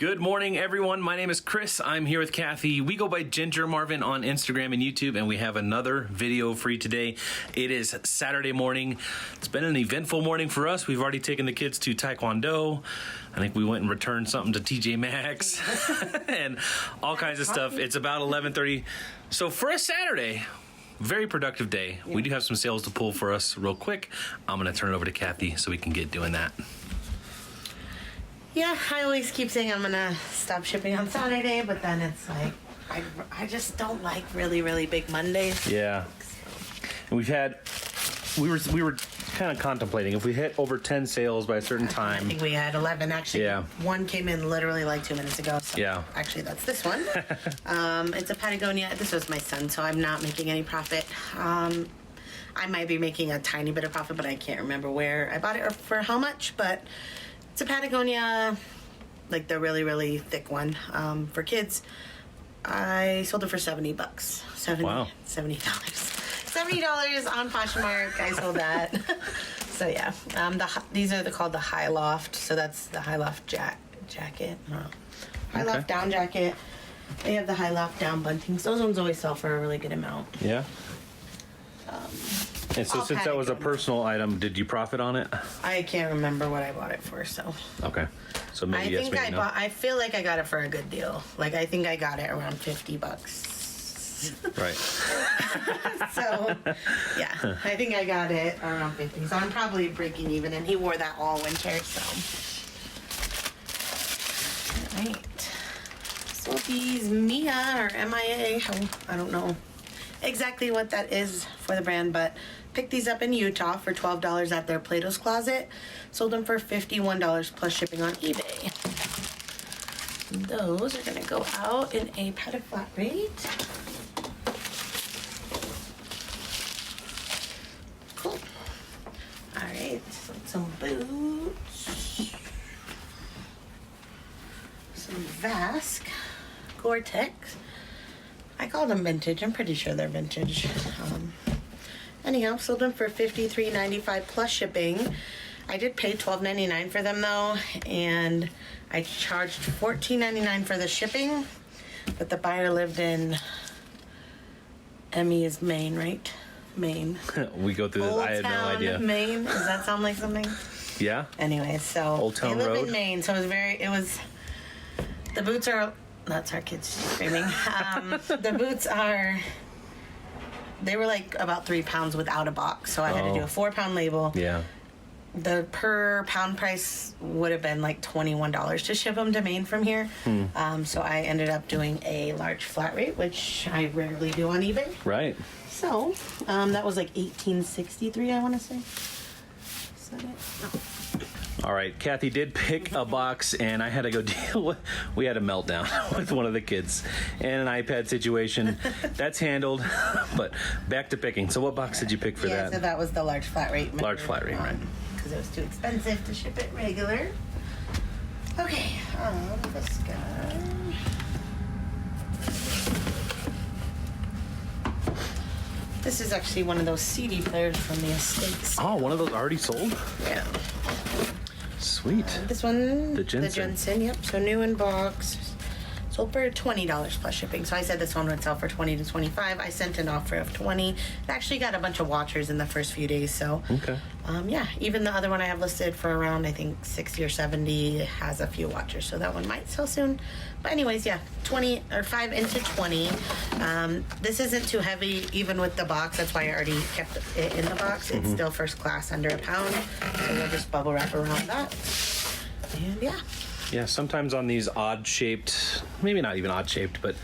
Good morning, everyone. My name is Chris. I'm here with Kathy. We go by Ginger Marvin on Instagram and YouTube, and we have another video for you today. It is Saturday morning. It's been an eventful morning for us. We've already taken the kids to Taekwondo. I think we went and returned something to TJ Maxx and all kinds of stuff. It's about 11:30. So for a Saturday, very productive day. Yeah. We do have some sales to pull for us real quick. I'm going to turn it over to Kathy so we can get doing that. Yeah, I always keep saying I'm going to stop shipping on Saturday, but then it's like, I just don't like really big Mondays. Yeah. And we were kind of contemplating if we hit over 10 sales by a certain time. I think we had 11 actually. Yeah. One came in literally like 2 minutes ago. So yeah. Actually, that's this one. It's a Patagonia. This was my son, so I'm not making any profit. I might be making a tiny bit of profit, but I can't remember where I bought it or for how much, but it's a Patagonia, like the really thick one, for kids. I sold it for $70. Wow. $70. $70 on Poshmark. I sold that. So yeah, these are called the High Loft. So that's the High Loft jacket. High Loft down jacket. They have the High Loft down buntings. Those ones always sell for a really good amount. Yeah. And so since that was a personal item, did you profit on it? I can't remember what I bought it for, so. Okay. So maybe yes, maybe no. I feel like I got it for a good deal. Like, I think I got it around $50. Right. So, yeah. I think I got it around 50. So I'm probably breaking even, and he wore that all winter, so. All right. So these Mia or MIA, I don't know exactly what that is for the brand, but picked these up in Utah for $12 at their Plato's Closet. Sold them for $51 plus shipping on eBay. And those are gonna go out in a padded flat rate. Cool. All right, some boots. Some Vask Gore-Tex. I call them vintage. I'm pretty sure they're vintage. Anyhow, sold them for $53.95 plus shipping. I did pay $12.99 for them though, and I charged $14.99 for the shipping. But the buyer lived in Emmy's Maine, right? Maine. We go through this. I had no idea. Maine. Does that sound like something? Yeah. Anyway, so Old Town they live Road. in Maine, so the boots are. That's our kids screaming. The boots they were like about 3 pounds without a box. So I had to do a 4-pound label. Yeah. The per pound price would have been like $21 to ship them to Maine from here. So I ended up doing a large flat rate, which I rarely do on eBay. Right. So that was like $18.63, I want to say. Is that it? No. All right, Kathy did pick a box, and I had to go deal with. We had a meltdown with one of the kids and an iPad situation. That's handled, but back to picking. So, what box did you pick for that? Yeah, so that was the large flat rate. Large flat rate, right? Because it was too expensive to ship it regular. Okay, this guy. This is actually one of those CD players from the Estates. Oh, one of those already sold? Yeah. Sweet. This one, the Jensen. Yep. So new in box, sold for $20 plus shipping. So I said this one would sell for $20 to $25. I sent an offer of $20. It actually got a bunch of watchers in the first few days. So okay. Yeah. Even the other one I have listed for around I think 60 or 70 has a few watchers. So that one might sell soon. But anyways, yeah, 20 or 5 into 20. This isn't too heavy even with the box. That's why I already kept it in the box. It's still first class under a pound. So we'll just bubble wrap around that. And yeah. Yeah, sometimes on these odd-shaped, maybe not even odd-shaped, but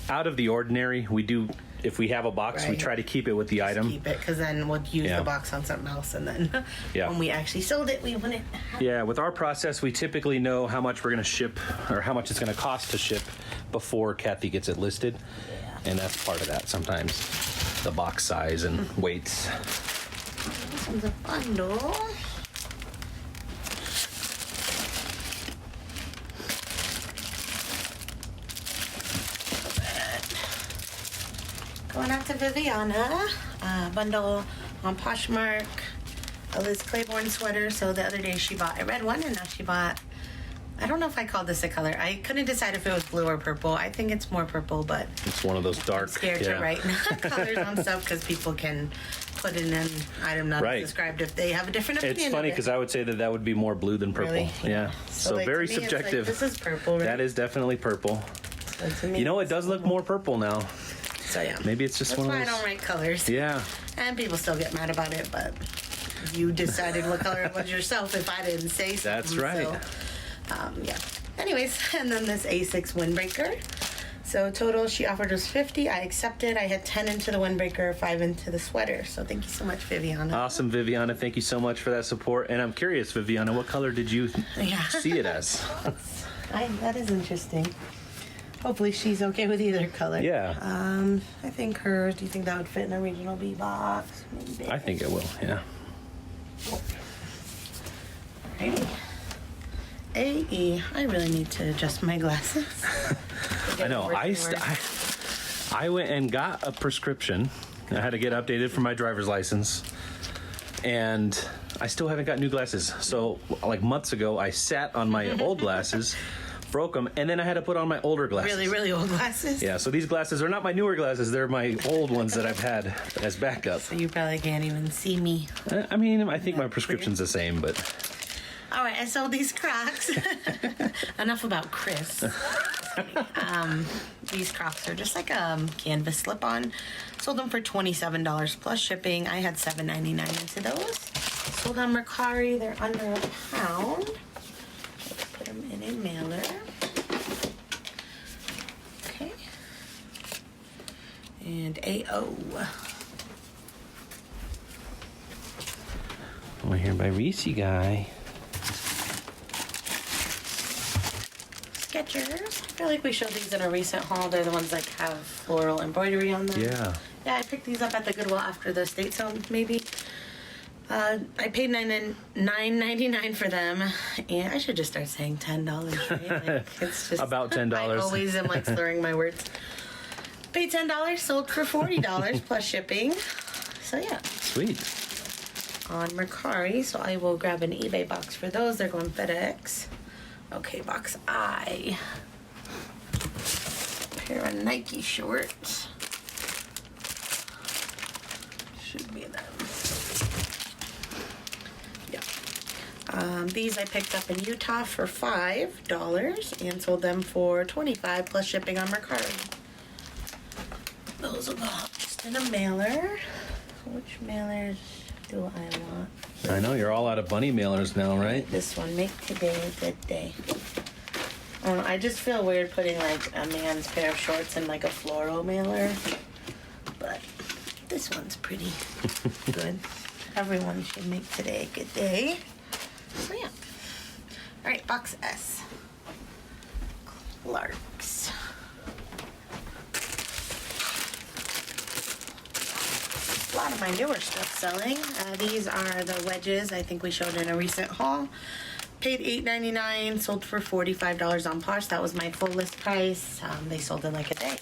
out of the ordinary, we do, if we have a box, we try to keep it with the item. Keep it, because then we'll use the box on something else, and then when we actually sold it, we wouldn't have it. Yeah, with our process, we typically know how much we're going to ship, or how much it's going to cost to ship before Kathy gets it listed. Yeah. And that's part of that sometimes, the box size and weights. This one's a bundle. Going out to Viviana, bundle on Poshmark, a Liz Claiborne sweater. So the other day she bought a red one, and now she bought I don't know if I called this a color. I couldn't decide if it was blue or purple. I think it's more purple, but It's one of those dark. I'm scared to write colors on stuff because people can put in an item not Right. described if they have a different opinion. It's funny of it. because I would say that would be more blue than purple. Really? Yeah. So like, very to me, it's like, subjective. this is purple, right? That is definitely purple. So to me, You know, it it's does look more purple now. So yeah. Maybe it's just That's one of why those. I don't write colors. Yeah. And people still get mad about it, but you decided what color it was yourself if I didn't say something. That's right. So, yeah. Anyways, and then this A6 windbreaker. So total, she offered us 50. I accepted. I had 10 into the windbreaker, 5 into the sweater. So thank you so much, Viviana. Awesome, Viviana. Thank you so much for that support. And I'm curious, Viviana, what color did you see it as? That is interesting. Hopefully she's okay with either color. Yeah. I think hers. Do you think that would fit in a regional B box? Maybe. I think it will, yeah. Alrighty. AE. I really need to adjust my glasses. I know. I went and got a prescription. I had to get updated for my driver's license. And I still haven't got new glasses. So, like months ago, I sat on my old glasses, broke them, and then I had to put on my older glasses. Really, really old glasses. Yeah, so these glasses are not my newer glasses. They're my old ones that I've had as backup. So you probably can't even see me. I mean, I think my prescription's the same, but... All right, I sold these Crocs. Enough about Chris. These Crocs are just like a canvas slip-on. Sold them for $27 plus shipping. I had $7.99 into those. Sold on Mercari. They're under £1. Let's put them in a mailer. Okay. And AO. We're here by Reese guy. Skechers. I feel like we showed these in a recent haul. They're the ones that have floral embroidery on them. Yeah. Yeah, I picked these up at the Goodwill after the state sale, maybe. I paid $9.99 for them, and I should just start saying $10. Right? Like, it's just About $10. I always am like slurring my words. Paid $10, sold for $40 plus shipping. So yeah, Sweet. on Mercari. So I will grab an eBay box for those. They're going FedEx. Okay, box I. Pair of Nike shorts. Should be them. Yeah. These I picked up in Utah for $5 and sold them for $25 plus shipping on Mercari. Those will go just in a mailer. Which mailers do I want? I know, you're all out of bunny mailers now, right? This one, make today a good day. I just feel weird putting like a man's pair of shorts in like a floral mailer, but this one's pretty good. Everyone should make today a good day. So yeah. All right, box S. Clark's. A lot of my newer stuff selling. These are the wedges I think we showed in a recent haul. Paid $8.99, sold for $45 on Posh. That was my full list price. They sold in like a day.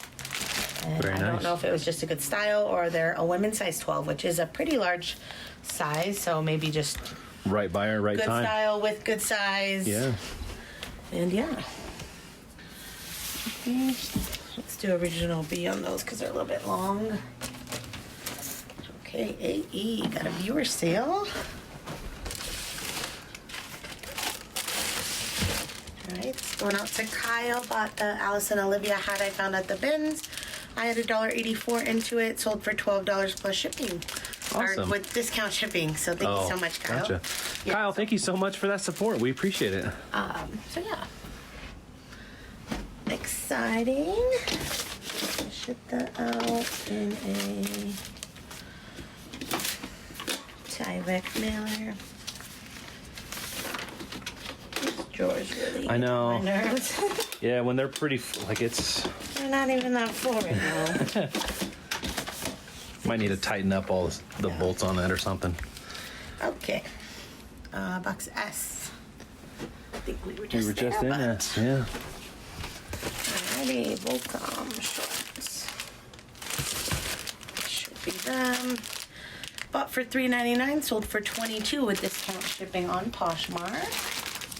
And Very I don't nice. know if it was just a good style or they're a women's size 12, which is a pretty large size. So maybe just Right buyer, right good time. style with good size. Yeah. And yeah. Let's do original B on those because they're a little bit long. Okay, AE, got a viewer sale. Alright, it's going out to Kyle. Bought the Alice and Olivia hat I found at the bins. I had $1.84 into it, sold for $12 plus shipping. Awesome. Or with discount shipping. So thank you so much, Kyle. Gotcha. Yeah, Kyle, thank you so much for that support. We appreciate it. So yeah. Exciting. Ship that out in a Tyvek mailer. These drawers really I know. get my nerves. Yeah, when they're pretty, They're not even that full right now. might need to tighten up all the bolts on that or something. Okay. Box S. I think we were just We were just there, in but- that, yeah. Alrighty, Volcom shorts. Should be them. Bought for $3.99, sold for $22 with discount shipping on Poshmark.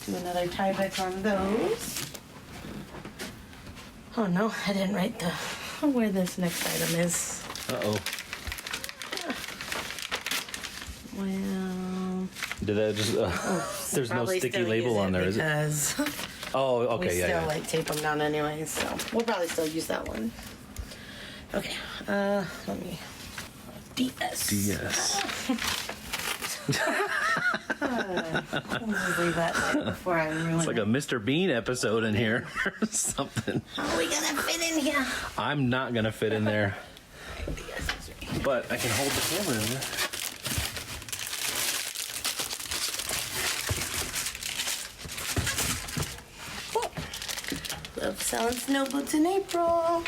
Do another Tyvek on those. Oh no, I didn't write where this next item is. Uh-oh. Well, Did that just... there's no sticky label on there, is it? Oh, okay, we still like tape them down anyways, so we'll probably still use that one. Okay, let me... DS. I'll just leave that there before I ruin It's like a Mr. Bean episode in here or something. How are we gonna fit in here? I'm not gonna fit in there. But I can hold the camera in there. Love selling snow boots in April.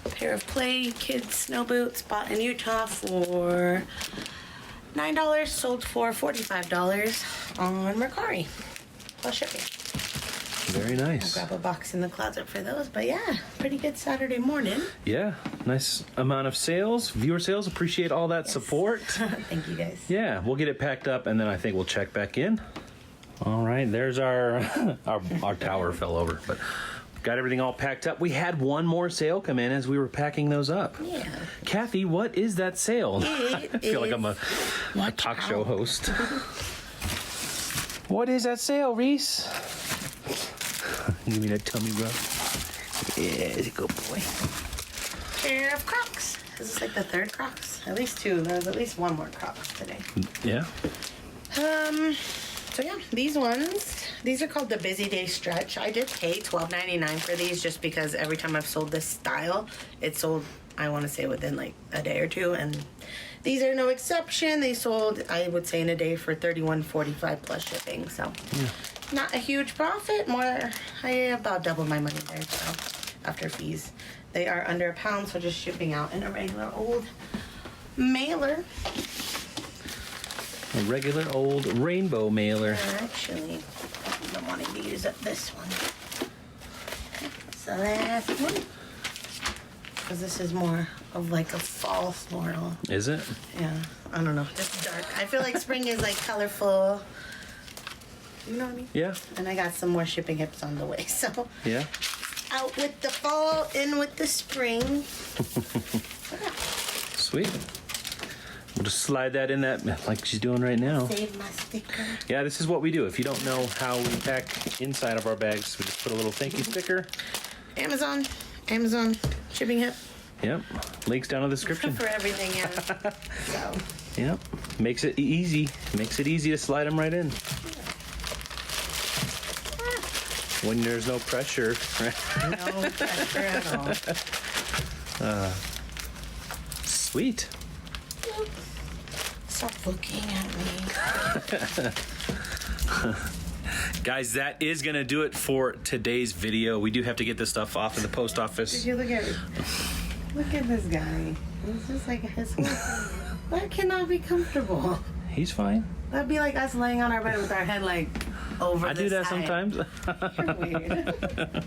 A pair of Play Kids snow boots bought in Utah for $9, sold for $45 on Mercari plus shipping. Very nice. I'll grab a box in the closet for those, but yeah, pretty good Saturday morning. Yeah, nice amount of sales, viewer sales. Appreciate all that support. Thank you guys. Yeah, we'll get it packed up and then I think we'll check back in. All right, there's our tower fell over, but got everything all packed up. We had one more sale come in as we were packing those up. Yeah. Kathy, what is that sale? I feel like I'm a talk show host. What is that sale, Reese? You mean a tummy rub? Yeah, good boy. Pair of Crocs. Is this like the third Crocs? At least two. There's at least one more Crocs today. Yeah. So yeah, these are called the Busy Day Stretch. I did pay $12.99 for these just because every time I've sold this style, it's sold, I want to say, within like a day or two, and these are no exception. They sold, I would say, in a day for $31.45 plus shipping. So not a huge profit. I about doubled my money there. So after fees, they are under £1, so just shipping out in a regular old mailer. A regular old rainbow mailer. Actually, I'm wanting to use up this one. That's the last one. Because this is more of like a fall floral. Is it? Yeah, I don't know. Just dark. I feel like spring is like colorful. You know what I mean? Yeah. And I got some more shipping hips on the way. So Yeah. out with the fall, in with the spring. Sweet. We'll just slide that in that like she's doing right now. Save my sticker. Yeah, this is what we do. If you don't know how we pack inside of our bags, we just put a little thank you sticker. Amazon shipping hip. Yep. Links down in the description. For everything, yeah. So. Yep. Makes it easy. Makes it easy to slide them right in. When there's no pressure. No pressure at all. Sweet. Stop looking at me. Guys, that is going to do it for today's video. We do have to get this stuff off in the post office. Did you look at this guy? It's just like his that cannot be comfortable. He's fine. That'd be like us laying on our bed with our head like over I do that sometimes. You're weird.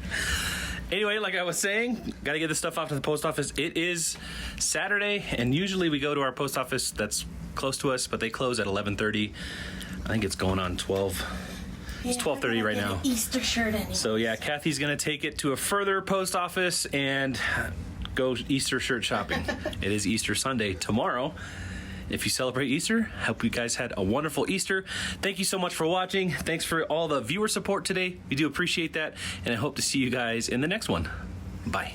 Anyway, like I was saying, got to get this stuff off to the post office. It is Saturday, and usually we go to our post office that's close to us, but they close at 11:30. I think it's going on 12. It's 12:30 right now. Easter shirt anyway. So yeah, Kathy's going to take it to a further post office and go Easter shirt shopping. It is Easter Sunday tomorrow. If you celebrate Easter, hope you guys had a wonderful Easter. Thank you so much for watching. Thanks for all the viewer support today. We do appreciate that, and I hope to see you guys in the next one. Bye.